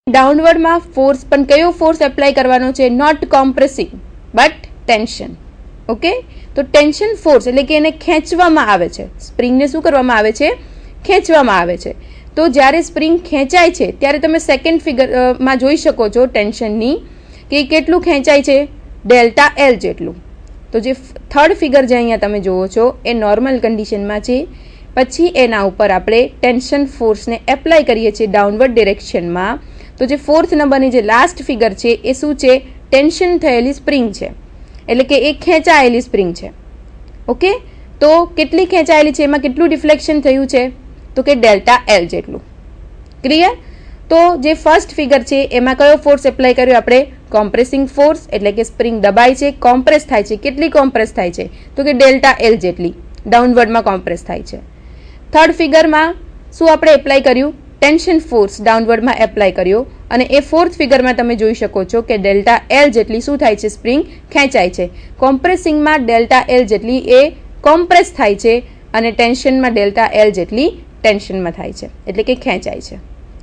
ડાઉનવર્ડમાં force પણ કયો force apply કરવાનો છે? Not compressing but tension. Okay, તો ટેન્શન ફોર્સ એટલે કે એને ખેંચવામાં આવે છે. સ્પ્રિંગને શું કરવામાં આવે છે? ખેંચવામાં આવે છે. તો જ્યારે સ્પ્રિંગ ખેંચાય છે ત્યારે તમે સેકન્ડ ફિગરમાં જોઈ શકો છો ટેન્શનની કે કેટલું ખેંચાય છે? ડેલ્ટા એલ જેટલું. તો જે થર્ડ ફિગર જે અહીંયા તમે જુઓ છો એ નોર્મલ કન્ડિશનમાં છે. પછી એના ઉપર આપણે ટેન્શન ફોર્સને એપ્લાય કરીએ છીએ ડાઉનવર્ડ ડિરેક્શનમાં. તો જે ફોર્થ નંબરની જે લાસ્ટ ફિગર છે એ શું છે? ટેન્શન થયેલી સ્પ્રિંગ છે, એટલે કે એ ખેંચાયેલી સ્પ્રિંગ છે. ઓકે, તો કેટલી ખેંચાયેલી છે, એમાં કેટલું ડિફ્લેક્શન થયું છે? તો કે ડેલ્ટા એલ જેટલું. ક્લિયર? તો જે ફર્સ્ટ ફિગર છે એમાં કયો ફોર્સ એપ્લાય કર્યો આપણે? કોમ્પ્રેસિંગ ફોર્સ, એટલે કે સ્પ્રિંગ દબાય છે, કોમ્પ્રેસ થાય છે. કેટલી કોમ્પ્રેસ થાય છે? તો કે ડેલ્ટા એલ જેટલી ડાઉનવર્ડમાં કોમ્પ્રેસ થાય છે. થર્ડ ફિગરમાં શું આપણે એપ્લાય કર્યું? ટેન્શન ફોર્સ ડાઉનવર્ડમાં એપ્લાય કર્યો, અને એ ફોર્થ ફિગરમાં તમે જોઈ શકો છો કે ડેલ્ટા એલ જેટલી શું થાય છે? સ્પ્રિંગ ખેંચાય છે. કોમ્પ્રેસિંગમાં ડેલ્ટા એલ જેટલી એ કોમ્પ્રેસ થાય છે, અને ટેન્શનમાં ડેલ્ટા એલ જેટલી ટેન્શનમાં થાય છે, એટલે કે ખેંચાય છે.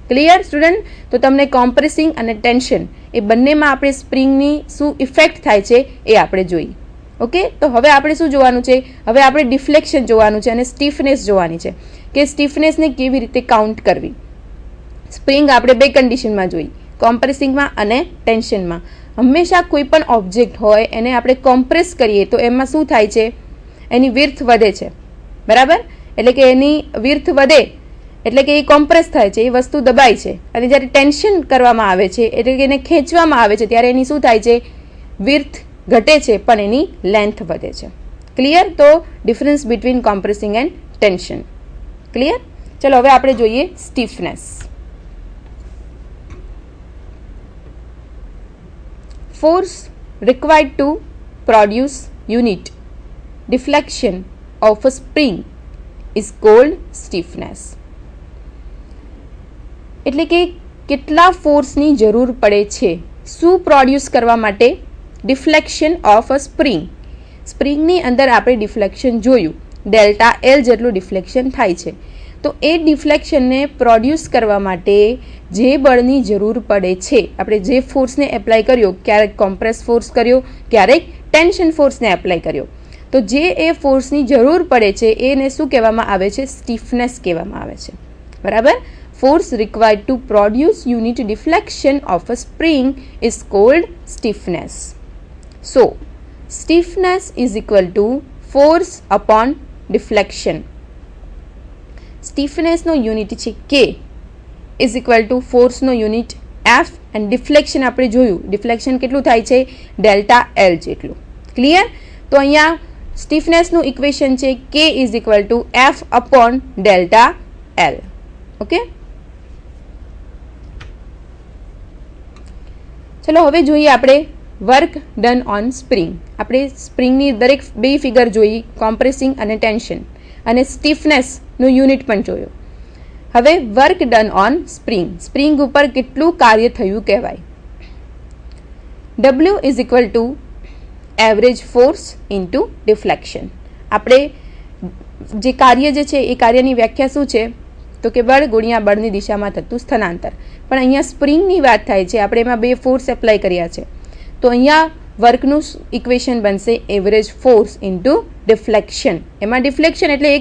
Clear student? તો તમને કોમ્પ્રેસિંગ અને ટેન્શન એ બંનેમાં આપણે સ્પ્રિંગની શું ઇફેક્ટ થાય છે એ આપણે જોઈ. ઓકે, તો હવે આપણે શું જોવાનું છે? હવે આપણે ડિફ્લેક્શન જોવાનું છે અને સ્ટીફનેસ જોવાની છે કે સ્ટીફનેસને કેવી રીતે કાઉન્ટ કરવી. સ્પ્રિંગ આપણે બે કન્ડિશનમાં જોઈ, કોમ્પ્રેસિંગમાં અને ટેન્શનમાં. હંમેશા કોઈ પણ ઓબ્જેક્ટ હોય એને આપણે કોમ્પ્રેસ કરીએ તો એમાં શું થાય છે? એની વિડ્થ વધે છે, બરાબર? એટલે કે એની વિડ્થ વધે એટલે કે એ કોમ્પ્રેસ થાય છે, એ વસ્તુ દબાય છે. અને જ્યારે ટેન્શન કરવામાં આવે છે એટલે કે એને ખેંચવામાં આવે છે ત્યારે એની શું થાય છે? વિડ્થ ઘટે છે પણ એની લેન્થ વધે છે. ક્લિયર? તો difference between compressing and tension. Clear? ચલો હવે આપણે જોઈએ stiffness. force required to produce unit deflection of a spring is called stiffness. એટલે કે કેટલા ફોર્સની જરૂર પડે છે શું પ્રોડ્યુસ કરવા માટે? Deflection of a spring. સ્પ્રિંગની અંદર આપણે ડિફ્લેક્શન જોયું, ડેલ્ટા એલ જેટલું ડિફ્લેક્શન થાય છે. તો એ ડિફ્લેક્શનને પ્રોડ્યુસ કરવા માટે જે બળની જરૂર પડે છે, આપણે જે ફોર્સને એપ્લાય કર્યો, ક્યારેક કોમ્પ્રેસ ફોર્સ કર્યો, ક્યારેક ટેન્શન ફોર્સને એપ્લાય કર્યો, તો જે એ ફોર્સની જરૂર પડે છે એને શું કહેવામાં આવે છે? સ્ટીફનેસ કહેવામાં આવે છે. બરાબર? Force required to produce unit deflection of a spring is called stiffness. So, stiffness is equal to force upon deflection. Stiffness નો યુનિટ છે K is equal to force નો યુનિટ F, and deflection આપણે જોયું, deflection કેટલું થાય છે? Delta L જેટલું. Clear? તો અહીંયા સ્ટીફનેસનું ઇક્વેશન છે K is equal to F upon delta L. Okay, ચલો હવે જોઈએ આપણે વર્ક ડન ઓન સ્પ્રિંગ. આપણે સ્પ્રિંગની દરેક બે ફિગર જોઈ, કોમ્પ્રેસિંગ અને ટેન્શન, અને સ્ટીફનેસનું યુનિટ પણ જોયું. હવે work done on spring, spring ઉપર કેટલું કાર્ય થયું કહેવાય. W is equal two average force into deflection. આપણે જે કાર્ય જે છે એ કાર્યની વ્યાખ્યા શું છે? તો કે બળ ગુણ્યા બળની દિશામાં થતું સ્થળાંતર. પણ અહીંયા સ્પ્રિંગની વાત થાય છે, આપણે એમાં બે ફોર્સ એપ્લાય કર્યા છે, તો અહીંયા વર્કનું ઇક્વેશન બનશે એવરેજ ફોર્સ ઇન્ટુ ડિફ્લેક્શન. એમાં ડિફ્લેક્શન એટલે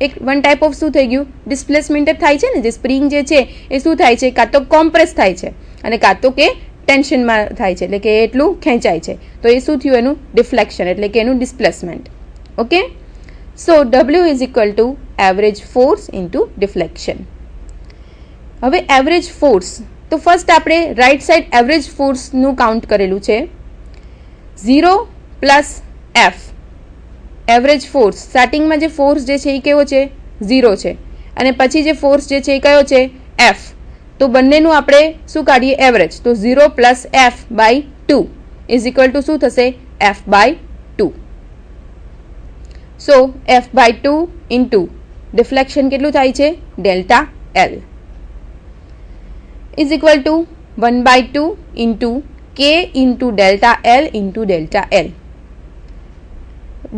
એક વન ટાઈપ ઓફ શું થઈ ગયું? ડિસ્પ્લેસમેન્ટ જ થાય છે ને. જે સ્પ્રિંગ જે છે એ શું થાય છે? કાં તો કોમ્પ્રેસ થાય છે અને કાં તો કે ટેન્શનમાં થાય છે, એટલે કે એટલું ખેંચાય છે. તો એ શું થયું? એનું ડિફ્લેક્શન એટલે કે એનું displacement. Okay, so W is equal two average force into deflection. હવે એવરેજ ફોર્સ, તો ફર્સ્ટ આપણે રાઈટ સાઈડ એવરેજ ફોર્સનું કાઉન્ટ કરેલું છે 0 પ્લસ F. એવરેજ ફોર્સ સ્ટાર્ટિંગમાં જે ફોર્સ જે છે એ કેવો છે? 0 છે, અને પછી જે ફોર્સ જે છે એ કયો છે? F. તો બંનેનું આપણે શું કાઢીએ? એવરેજ. તો 0 plus F by 2 is equal to શું થશે? F by 2. So F by 2 into deflection કેટલું થાય છે? Delta L is equal to 1/2 into K into delta L into delta L.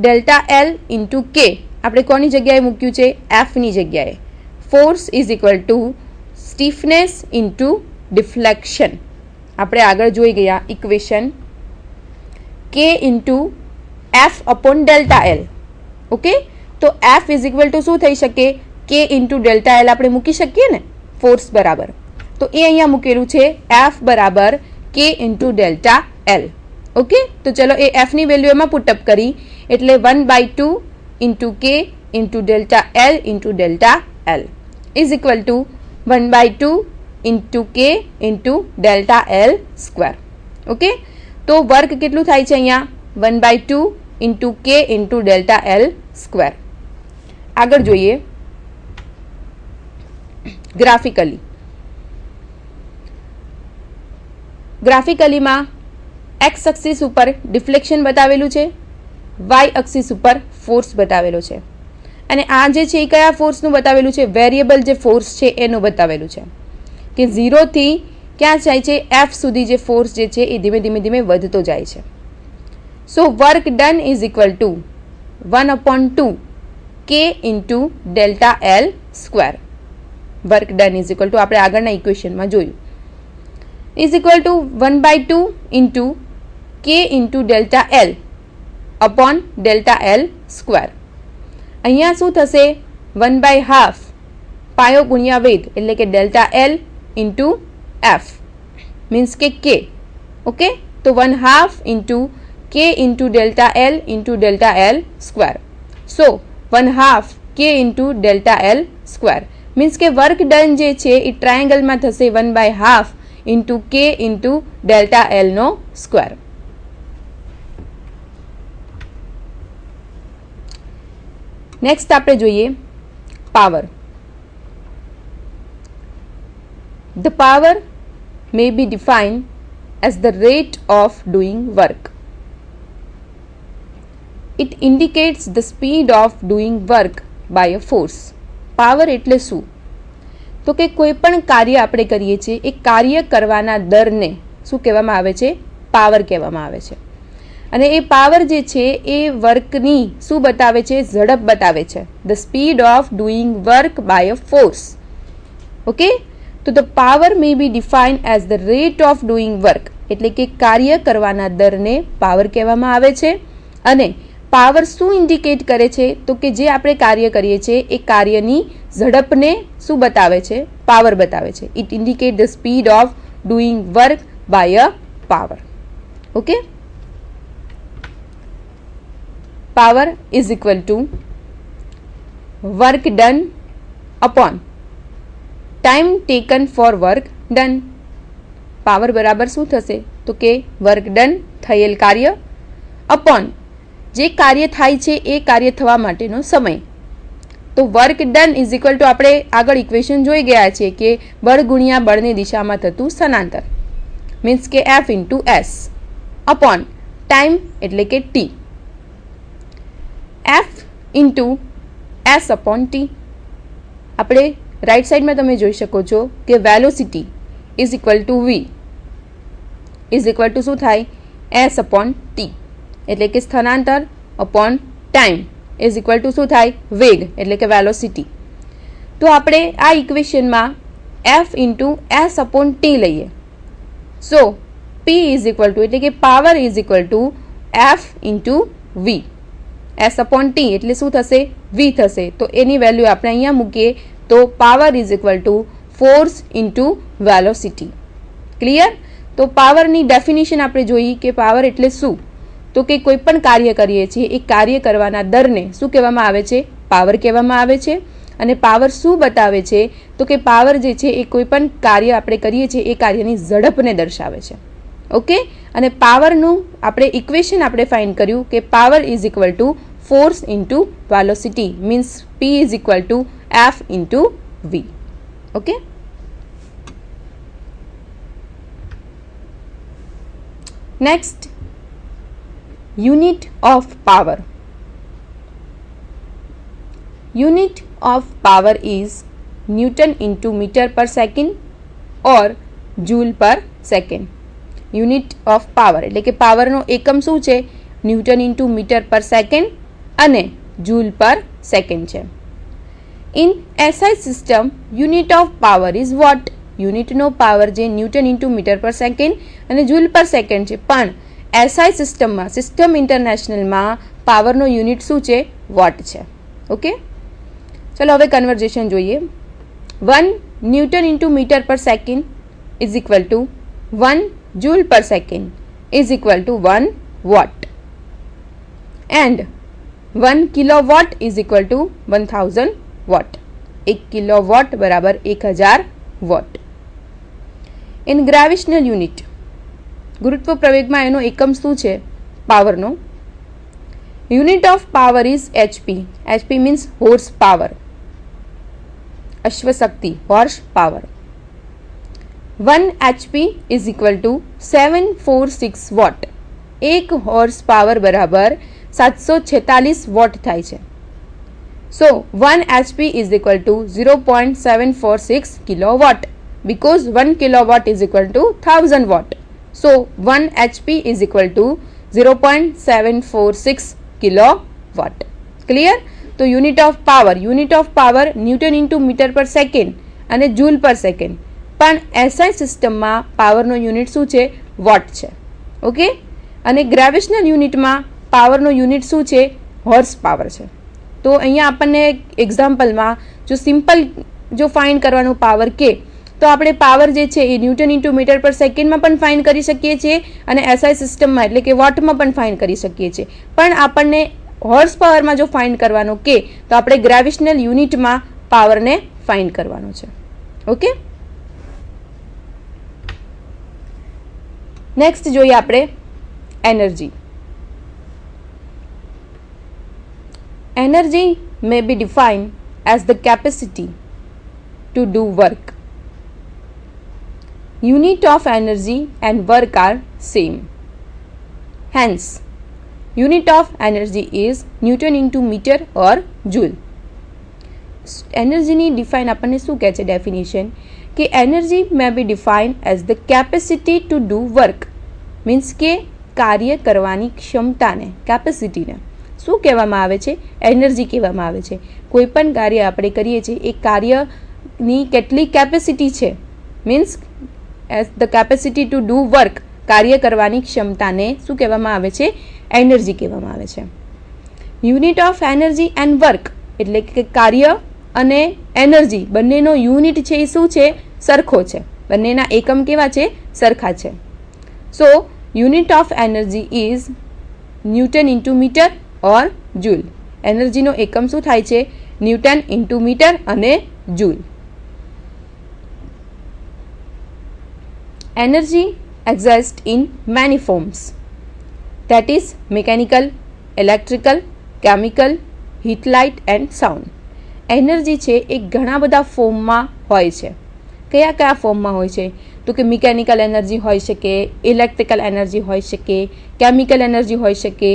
Delta L into K આપણે કોની જગ્યાએ મૂક્યું છે? F ની જગ્યાએ. Force is equal to stiffness into deflection. આપણે આગળ જોઈ ગયા equation k into F upon delta L. Okay, તો એફ ઇઝ ઇક્વલ ટુ શું થઈ શકે? k ઇન્ટુ ડેલ્ટા એલ આપણે મૂકી શકીએ ને ફોર્સ બરાબર. તો એ અહીંયા મૂકેલું છે એફ બરાબર k into delta L. Okay, તો ચલો એ એફની વેલ્યુ એમાં પુટઅપ કરી એટલે 1/2 into K into delta L into delta L is equal to 1/2 into K into delta L square. Okay, તો વર્ક કેટલું થાય છે અહીંયા? 1/2 into K into delta L square. આગળ જોઈએ ગ્રાફિકલી. ગ્રાફિકલીમાં એક્સ એક્સિસ ઉપર ડિફ્લેક્શન બતાવેલું છે, વાય એક્સિસ ઉપર ફોર્સ બતાવેલો છે, અને આ જે છે એ કયા ફોર્સનું બતાવેલું છે? વેરિયેબલ જે ફોર્સ છે એનું બતાવેલું છે કે 0 થી ક્યાં જાય છે? એફ સુધી જે ફોર્સ જે છે એ ધીમે ધીમે ધીમે વધતો જાય છે. So work done is equal to 1/2 K into delta L square. Work done is equal to આપણે આગળના ઇક્વેશનમાં જોયું is equal to 1/2 into K into delta L upon delta L square. અહીંયા શું થશે? 1/2 પાયો ગુણ્યા વેગ એટલે કે delta L into F means કે કે. ઓકે, તો 1/2 into K into delta L into delta L square. So 1/2 K into delta L square means કે વર્ક ડન જે છે એ ટ્રાયેંગલમાં થશે 1/2 into K into delta L નો સ્ક્વેર. નેક્સ્ટ આપણે જોઈએ power. The power may be defined as the rate of doing work. It indicates the speed of doing work by a force. Power એટલે શું? તો કે કોઈ પણ કાર્ય આપણે કરીએ છીએ એ કાર્ય કરવાના દરને શું કહેવામાં આવે છે? પાવર કહેવામાં આવે છે. અને એ પાવર જે છે એ વર્કની શું બતાવે છે? ઝડપ બતાવે છે. The speed of doing work by a force. Okay, તો the power may be defined as the rate of doing work એટલે કે કાર્ય કરવાના દરને પાવર કહેવામાં આવે છે. અને પાવર શું ઇન્ડિકેટ કરે છે? તો કે જે આપણે કાર્ય કરીએ છીએ એ કાર્યની ઝડપને શું બતાવે છે? પાવર બતાવે છે. It indicate the speed of doing work by a power. Okay, power is equal to work done upon time taken for work done. Power બરાબર શું થશે? તો કે વર્ક ડન થયેલ કાર્ય અપોન જે કાર્ય થાય છે એ કાર્ય થવા માટેનો સમય. તો work done is equal to આપણે આગળ ઇક્વેશન જોઈ ગયા છે કે બળ ગુણ્યા બળની દિશામાં થતું સ્થાનાંતર મીન્સ કે F into S upon time એટલે કે T. F into S upon T. આપણે રાઈટ સાઈડમાં તમે જોઈ શકો છો કે velocity is equal to V is equal to શું થાય? એસ અપોન ટી એટલે કે સ્થાનાંતર upon time is equal to શું થાય? વેગ એટલે કે વેલોસિટી. તો આપણે આ ઇક્વેશનમાં F into S upon T લઈએ. So P is equal to એટલે કે power is equal to F into V. S upon T એટલે શું થશે? વી થશે. તો એની વેલ્યુ આપણે અહીંયા મૂકીએ તો power is equal to force into velocity. Clear? તો પાવરની ડેફિનેશન આપણે જોઈ કે પાવર એટલે શું? તો કે કોઈ પણ કાર્ય કરીએ છીએ એ કાર્ય કરવાના દરને શું કહેવામાં આવે છે? પાવર કહેવામાં આવે છે. અને પાવર શું બતાવે છે? તો કે પાવર જે છે એ કોઈ પણ કાર્ય આપણે કરીએ છીએ એ કાર્યની ઝડપને દર્શાવે છે. ઓકે, અને પાવરનું આપણે ઇક્વેશન આપણે ફાઇન્ડ કર્યું કે power is equal to force into velocity means P is equal to F into V. Okay, next unit of power. Unit of power is Newton into meter per second or joule per second. Unit of power એટલે કે પાવરનો એકમ શું છે? Newton into metre પર second અને joule પર second છે. In SI system unit of power is watt. યુનિટનો પાવર જે ન્યૂટન ઇન્ટુ મીટર પર સેકન્ડ અને જૂલ પર સેકન્ડ છે, પણ એસઆઈ સિસ્ટમમાં, સિસ્ટમ ઇન્ટરનેશનલમાં પાવરનો યુનિટ શું છે? વોટ છે. ઓકે, ચલો હવે કન્વર્ઝેશન જોઈએ. 1 ન્યૂટન ઇન્ટુ મીટર પર second is equal to 1 joule પર second is equal to 1 watt and 1 kilowatt is equal to 1000 watt. 1 kilowatt બરાબર 1000 વોટ. ઇન ગ્રેવિટેશનલ યુનિટ, ગુરુત્વ પ્રવેગમાં એનો એકમ શું છે? પાવરનો. Unit of power is HP. HP means horse power, અશ્વશક્તિ, horse power. 1 HP is equal to 746 watt. 1 horse power બરાબર 746 વોટ થાય છે. સો 1 HP is equal two 0.746 kilowatt, because 1 kilowatt is equal to 1000 watt. So 1 HP is equal to 0.746 kilowatt. Clear? તો unit of power newton into metre પર second અને joule પર second, પણ SI સિસ્ટમમાં પાવરનો યુનિટ શું છે? વોટ છે. ઓકે, અને ગ્રેવિટેશનલ યુનિટમાં પાવરનો યુનિટ શું છે? હોર્સ પાવર છે. તો અહીંયા આપણને એક્ઝામ્પલમાં જો સિમ્પલ જો ફાઇન્ડ કરવાનું પાવર કે, તો આપણે પાવર જે છે એ ન્યૂટન ઇન્ટુ મીટર પર સેકન્ડમાં પણ ફાઇન્ડ કરી શકીએ છીએ અને એસઆઈ સિસ્ટમમાં એટલે કે વોટમાં પણ ફાઇન્ડ કરી શકીએ છીએ. પણ આપણને હોર્સ પાવરમાં જો ફાઇન્ડ કરવાનો કે, તો આપણે ગ્રેવિટેશનલ યુનિટમાં પાવરને ફાઇન્ડ કરવાનો છે. ઓકે, નેક્સ્ટ જોઈએ આપણે energy. Energy may be defined as the capacity to do work. Unit of energy and work are same. Hence, unit of energy is Newton into meter or joule. એનર્જીની define આપણને શું કહે છે definition? કે energy may be defined as the capacity to do work. Means કે કાર્ય કરવાની ક્ષમતાને, કેપેસિટીને શું કહેવામાં આવે છે? એનર્જી કહેવામાં આવે છે. કોઈ પણ કાર્ય આપણે કરીએ છીએ એ કાર્યની કેટલી કેપેસિટી છે, means as the capacity to do work, કાર્ય કરવાની ક્ષમતાને શું કહેવામાં આવે છે? એનર્જી કહેવામાં આવે છે. Unit of energy and work એટલે કે કાર્ય અને એનર્જી બંનેનો યુનિટ છે એ શું છે? સરખો છે. બંનેના એકમ કેવા છે? સરખા છે. So unit of energy is newton into metre or joule. એનર્જીનો એકમ શું થાય છે? ન્યૂટન ઇન્ટુ મીટર અને joule. Energy exists in many forms, that is mechanical, electrical, chemical, heat, light and sound. Energy છે એ ઘણા બધા ફોર્મમાં હોય છે. કયા કયા ફોર્મમાં હોય છે? તો કે મિકેનિકલ એનર્જી હોઈ શકે, ઇલેક્ટ્રિકલ એનર્જી હોઈ શકે, કેમિકલ એનર્જી હોઈ શકે,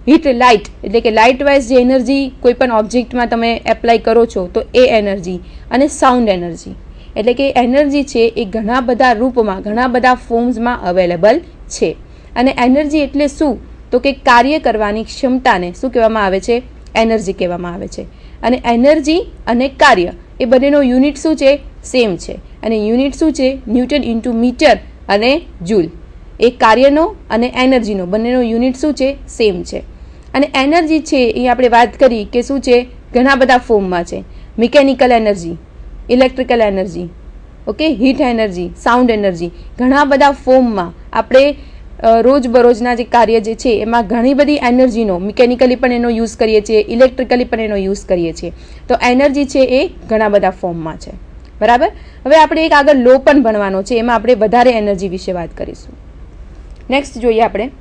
હીટ લાઇટ એટલે કે લાઇટ વાઇઝ જે એનર્જી કોઈ પણ ઓબ્જેક્ટમાં તમે એપ્લાય કરો છો તો એ એનર્જી, અને સાઉન્ડ એનર્જી એટલે કે એનર્જી છે એ ઘણા બધા રૂપમાં, ઘણા બધા ફોર્મ્સમાં અવેલેબલ છે. અને એનર્જી એટલે શું? તો કે કાર્ય કરવાની ક્ષમતાને શું કહેવામાં આવે છે? એનર્જી કહેવામાં આવે છે. અને એનર્જી અને કાર્ય એ બંનેનો યુનિટ શું છે? સેમ છે. અને યુનિટ શું છે? ન્યૂટન ઇન્ટુ મીટર અને જૂલ. એ કાર્યનો અને એનર્જીનો બંનેનો યુનિટ શું છે? સેમ છે. અને એનર્જી છે એ આપણે વાત કરી કે શું છે? ઘણા બધા ફોર્મમાં છે. Mechanical energy, electrical energy, okay, heat energy, sound energy, ઘણા બધા ફોર્મમાં આપણે રોજબરોજના જે કાર્ય જે છે એમાં ઘણી બધી એનર્જીનો, મિકેનિકલી પણ એનો યુઝ કરીએ છીએ, ઇલેક્ટ્રિકલી પણ એનો યુઝ કરીએ છીએ. તો એનર્જી છે એ ઘણા બધા ફોર્મમાં છે. બરાબર. હવે આપણે એક આગળ લો પણ ભણવાનો છે, એમાં આપણે વધારે એનર્જી વિશે વાત કરીશું. નેક્સ્ટ જોઈએ આપણે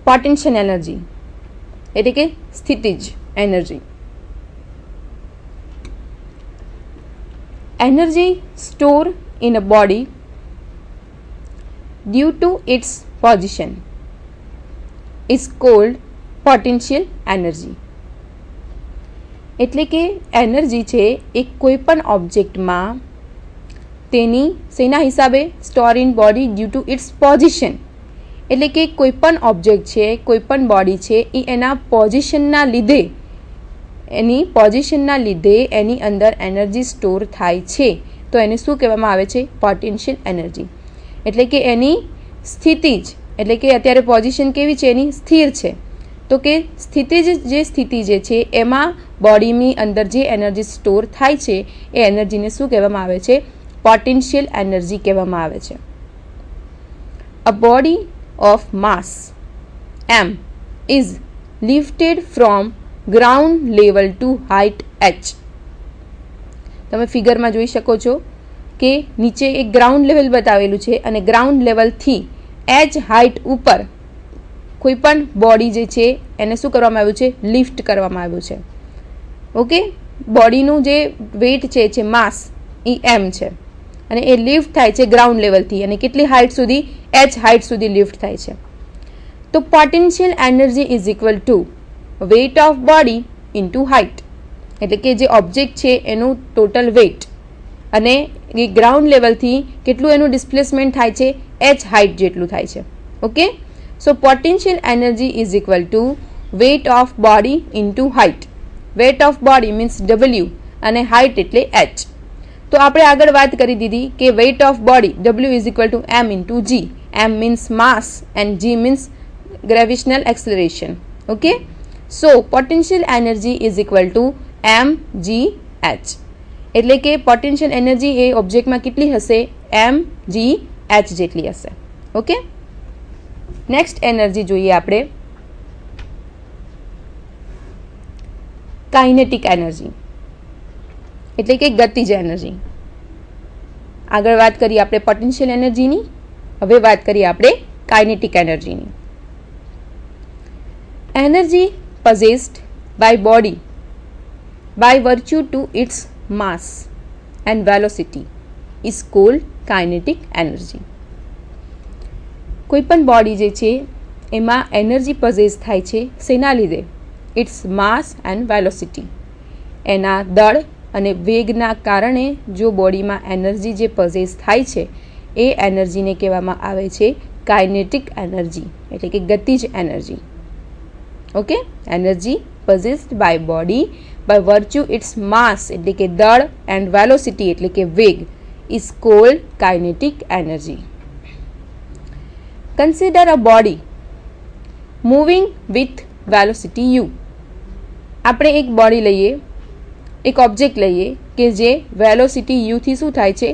પોટેન્શિયલ એનર્જી એટલે કે સ્થિતિજ energy. Energy store in a body due to its position is called potential energy. એટલે કે એનર્જી છે એ કોઈ પણ ઓબ્જેક્ટમાં તેની શેના હિસાબે? Store in body due to its position. એટલે કે કોઈ પણ ઓબ્જેક્ટ છે, કોઈ પણ બોડી છે એ એના પોઝિશનના લીધે એની પોઝિશનના લીધે એની અંદર એનર્જી સ્ટોર થાય છે તો એને શું કહેવામાં આવે છે? Potential energy. એટલે કે એની સ્થિતિ જ, એટલે કે અત્યારે પોઝિશન કેવી છે? એની સ્થિર છે. તો કે સ્થિતિ જે છે એમાં બોડીની અંદર જે એનર્જી સ્ટોર થાય છે એ એનર્જીને શું કહેવામાં આવે છે? પોટેન્શિયલ એનર્જી કહેવામાં આવે છે. A body of mass m is lifted from ground level to height h. તમે ફિગરમાં જોઈ શકો છો કે નીચે એક ગ્રાઉન્ડ લેવલ બતાવેલું છે અને ગ્રાઉન્ડ લેવલથી h હાઇટ ઉપર કોઈ પણ બોડી જે છે એને શું કરવામાં આવ્યું છે? લિફ્ટ કરવામાં આવ્યું છે. ઓકે, બોડીનું જે વેઇટ છે માસ એ m છે અને એ લિફ્ટ થાય છે ગ્રાઉન્ડ લેવલથી અને કેટલી હાઇટ સુધી? h હાઇટ સુધી લિફ્ટ થાય છે. તો potential energy is equal to weight of body into height. એટલે કે જે ઓબ્જેક્ટ છે એનું ટોટલ વેઇટ અને એ ગ્રાઉન્ડ લેવલથી કેટલું એનું ડિસ્પ્લેસમેન્ટ થાય છે? h હાઇટ જેટલું થાય છે. Okay, so potential energy is equal to weight of body into height. Weight of body means w અને હાઇટ એટલે h. તો આપણે આગળ વાત કરી દીધી કે weight of body w is equal to m into g. m means mass and g means gravitational acceleration. Okay, so potential energy is equal to mgh. એટલે કે પોટેન્શિયલ એનર્જી એ ઓબ્જેક્ટમાં કેટલી હશે? mgh જેટલી હશે. ઓકે, નેક્સ્ટ એનર્જી જોઈએ આપણે kinetic energy, એટલે કે ગતિજ એનર્જી. આગળ વાત કરીએ આપણે પોટેન્શિયલ એનર્જીની, હવે વાત કરીએ આપણે કાઇનેટિક એનર્જીની. Energy possessed by body by virtue to its mass and velocity is called kinetic energy. કોઈ પણ બોડી જે છે એમાં એનર્જી પોઝેસ થાય છે શેના લીધે? It's mass and velocity. એના દળ અને વેગના કારણે જો બોડીમાં એનર્જી જે પોઝેસ થાય છે એ એનર્જીને કહેવામાં આવે છે કાઇનેટિક એનર્જી, એટલે કે ગતિજ energy. Okay, energy possessed by body by virtue its mass એટલે કે દળ and velocity એટલે કે વેગ is called kinetic energy. Consider a body moving with velocity u. આપણે એક બોડી લઈએ, એક ઓબ્જેક્ટ લઈએ કે જે વેલોસિટી u થી શું થાય છે?